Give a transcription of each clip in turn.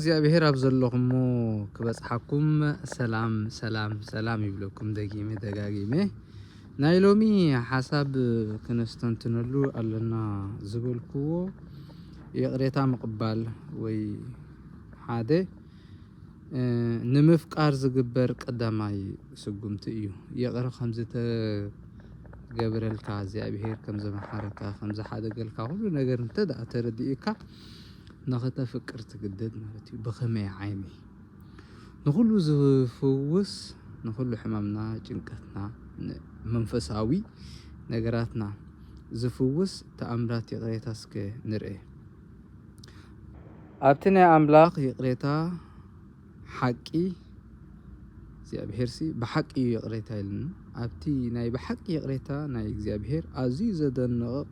እግዚአብሔር አብዘለኹሞ ክበጽሓኩም ሰላም ይብለኩም ደጋጊሜ ናይ ሎሚ ሓሳብ ክነስተንትነሉ ኣለና ዝበልክዎ የቕሬታ ምቕባል ወይ ሓደ ንምፍቃር ዝግበር ቀዳማይ ስጉምቲ እዩ። የቕረ ከም ዝተገብረልካ እግዚአብሔር ከም ዘመሓረካ ከም ዝሓደገልካ ሁሉ ነገር እንተደኣ ተረዲእካ ንኽተፍቅር ትግደድ ማለት እዩ። ብኸመይ ዓይኒ ንኹሉ ዝፍውስ ንኹሉ ሕማምና ጭንቀትና መንፈሳዊ ነገራትና ዝፍውስ ተኣምራት የቕሬታ እስከ ንርአ። ኣብቲ ናይ ኣምላኽ የቕሬታ ሓቂ እግዚአብሔር ብሓቂ የቕሬታ ኢልና ኣብቲ ናይ ብሓቂ የቕሬታ ናይ እግዚአብሔር ኣዝዩ ዘደንቕ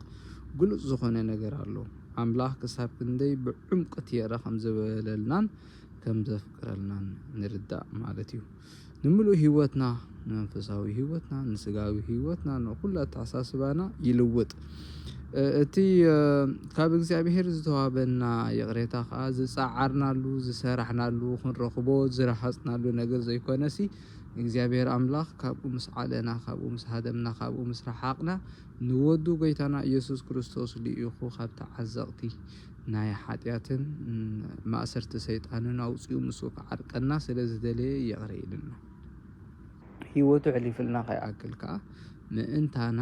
ግሉጽ ዝኾነ ነገር ኣሎ። ኣምላኽ ክሳብ ክንደይ ብዕምቆት የቕረ ከም ዝበለልናን ከም ዘፍቅረልናን ንርዳእ ማለት እዩ። ንምሉእ ህይወትና ንመንፈሳዊ ህይወትና ንስጋዊ ህይወትና ንኹሉ ኣተሓሳስባና ይልውጥ። እቲ ካብ እግዚአብሔር ዝተዋሃበና የቕሬታ ከዓ ዝጻዓርናሉ ዝሰራሕናሉ ክንረኽቦ ዝረሃጽናሉ ነገር ዘይኮነሲ እግዚአብሔር ኣምላኽ ካብኡ ምስ ዓለና ካብኡ ምስ ሃደምና ካብኡ ምስ ረሓቕና ንወዱ ጎይታና ኢየሱስ ክርስቶስ ልኢኹ ካብቲ ዓዘቕቲ ናይ ሓጢኣትን ማእሰርቲ ሰይጣንን ኣውፂኡ ምስኡ ክዓርቀና ስለ ዝደለየ የቕረ ኢልና ህይወቱ ዕሊፍልና ከይኣክል ከዓ ምእንታና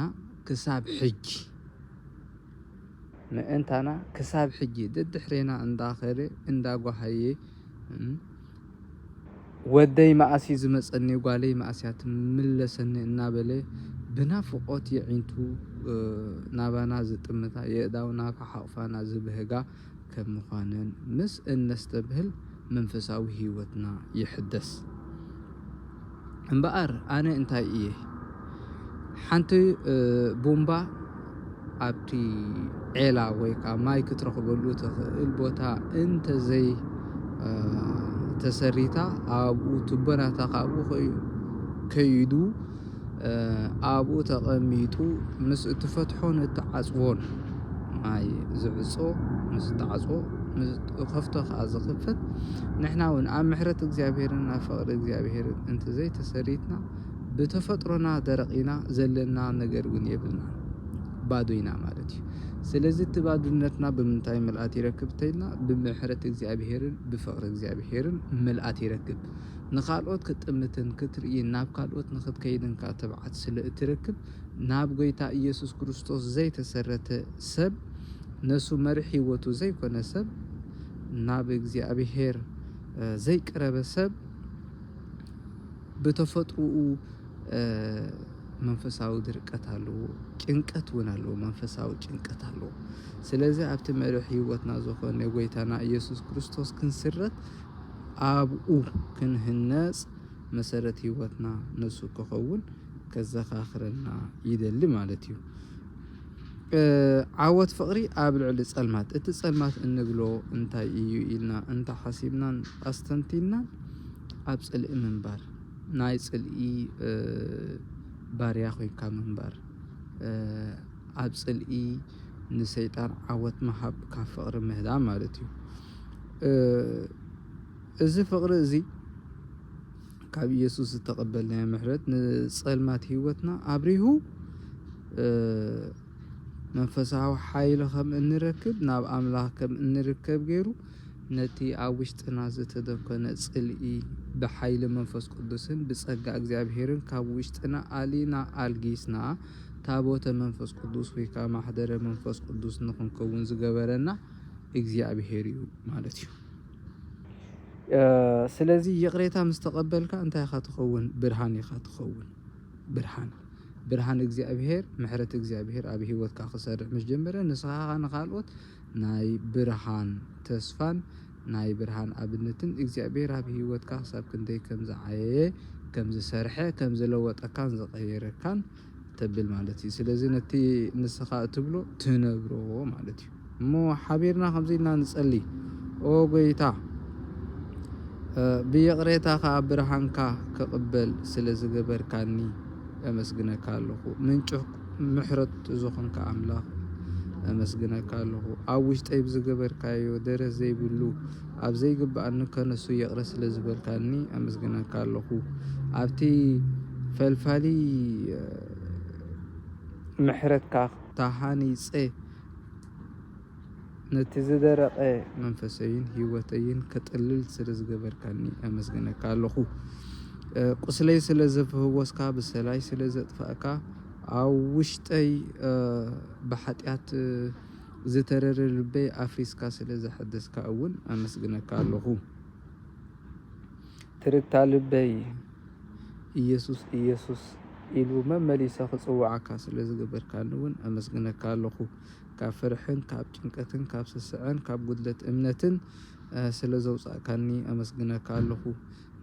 ክሳብ ሕጂ ደድሕሬና እንዳኸደ እንዳጓሃየ ወደይ ማእሲ ዝመጸኒ ጓለይ ማእስያ ትምለሰኒ እናበለ ብናፍቖት የዒንቱ ናባና ዝጥምታ የእዳውና ሓቕፋና ዝብህጋ ከም ምዃነን ምስ እነስተብህል መንፈሳዊ ህይወትና ይሕደስ እምበኣር ኣነ እንታይ እየ ሓንቲ ቡምባ ኣብቲ ዔላ ወይ ከዓ ማይ ክትረኽበሉ ትኽእል ቦታ እንተዘይ ተሰሪታ ኣብኡ ትቦናታ ካብኡ ከይዱ ኣብኡ ተቐሚጡ ምስ እትፈትሖን እትዓጽዎን ማይ ዝዕጾ ምስ ተዓጽዎ ከፍቶ ከዓ ዝኽፈት ንሕና እውን ኣብ ምሕረት እግዚአብሔርን ኣብ ፍቕሪ እግዚአብሔርን እንተዘይ ተሰሪትና ብተፈጥሮና ደረቂና ዘለና ነገር እውን የብልና ባዶ ኢና ማለት እዩ። ስለዚ እቲ ባዶነትና ብምንታይ ምልኣት ይረክብ እንተኢልና ብምሕረት እግዚአብሔርን ብፍቕሪ እግዚአብሔርን ምልኣት ይረክብ። ንኻልኦት ክትጥምትን ክትርእይን ናብ ካልኦት ንኽትከይድን ከዓ ተብዓት ስለ እትረክብ ናብ ጎይታ ኢየሱስ ክርስቶስ ዘይተሰረተ ሰብ ነሱ መሪሕ ህይወቱ ዘይኮነ ሰብ ናብ እግዚአብሔር ዘይቀረበ ሰብ ብተፈጥሮኡ መንፈሳዊ ድርቀት ኣለዎ፣ ጭንቀት እውን ኣለዎ፣ መንፈሳዊ ጭንቀት ኣለዎ። ስለዚ ኣብቲ መሪሕ ህይወትና ዝኾነ ጎይታና ኢየሱስ ክርስቶስ ክንስረት ኣብኡ ክንህነጽ መሰረት ህይወትና ነሱ ክኸውን ከዘኻኽረና ይደሊ ማለት እዩ። ዓወት ፍቕሪ ኣብ ልዕሊ ጸልማት እቲ ጸልማት እንብሎ እንታይ እዩ ኢልና እንተሓሲብናን ኣስተንቲናን ኣብ ጽልኢ ምንባር ናይ ጽልኢ ባርያ ኮይንካ ምንባር ኣብ ጽልኢ ንሰይጣን ዓወት ምሃብ ካብ ፍቕሪ ምህዳም ማለት እዩ። እዚ ፍቕሪ እዚ ካብ ኢየሱስ ዝተቐበልናዮ ምሕረት ንጸልማት ህይወትና ኣብሪሁ መንፈሳዊ ሓይሊ ከም እንረክብ ናብ ኣምላኽ ከም እንርከብ ገይሩ ነቲ ኣብ ውሽጥና ዝተደኮነ ጽልኢ ብሓይሊ መንፈስ ቅዱስን ብጸጋ እግዚአብሔርን ካብ ውሽጥና ኣሊና ኣልጊስና ታቦተ መንፈስ ቅዱስ ወይ ከዓ ማሕደረ መንፈስ ቅዱስ ንኽንከውን ዝገበረና እግዚአብሔር እዩ ማለት እዩ። ስለዚ የቕሬታ ምስ ተቐበልካ እንታይ ኢኻ ትኸውን? ብርሃን ኢኻ ትኸውን። ብርሃን እግዚአብሔር ምሕረት እግዚአብሔር ኣብ ህይወትካ ክሰርሕ ምስ ጀመረ ንስኻ ንኻልኦት ናይ ብርሃን ተስፋን ናይ ብርሃን ኣብነትን እግዚአብሔር ኣብ ህይወትካ ክሳብ ክንደይ ከም ዝዓየየ ከም ዝሰርሐ ከም ዝለወጠካን ዝቐየረካን ተብል ማለት እዩ። ስለዚ ነቲ ንስኻ እትብሎ ትነብሮ ማለት እዩ እሞ ሓቢርና ከምዚ ኢልና ንጸሊ ኦ ጎይታ ብየቕሬታኻ ብርሃንካ ክቕበል ስለ ዝገበርካኒ ኣመስግነካ ኣለኹ። ምንጭ ምሕረት ዝኾንካ ኣምላኽ أمسجنك الله عوش طيب زجبر كايو درس زي بلو عب زي جب أنو كنسو يقرس لزبل كاني أمسجنك الله عبتي فالفالي محرت كاخ تاحاني سي نتزدرق منفسين هيوتين كتقلل سلز جبر كاني أمسجنك الله قسلي سلزف هو سكا بسلاي سلزت فأكا عوشتي بحطيات زترر البي أفريسكا سلز حدثك أول أمسجنك الله تركت البي إيسوس إلو مملي ساخص وعكا سلز جبر كانون أمسجنك الله كفرحن كاب جنكتن كاب سسعن كاب قدلت أمنتن سلزوص كاني أمسجنك الله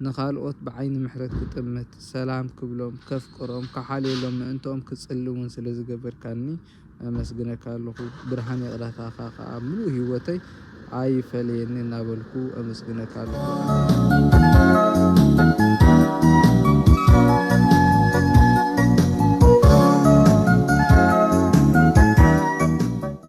نخالقوت بعين محرت كتمت سلام كبلهم كف قرام كحالي لما أنتم كتصلون سلز جبر كاني أمسجنك الله برهان يقرأ خاخا عملو هيوتي عاي فليني نابلكو أمسجنك الله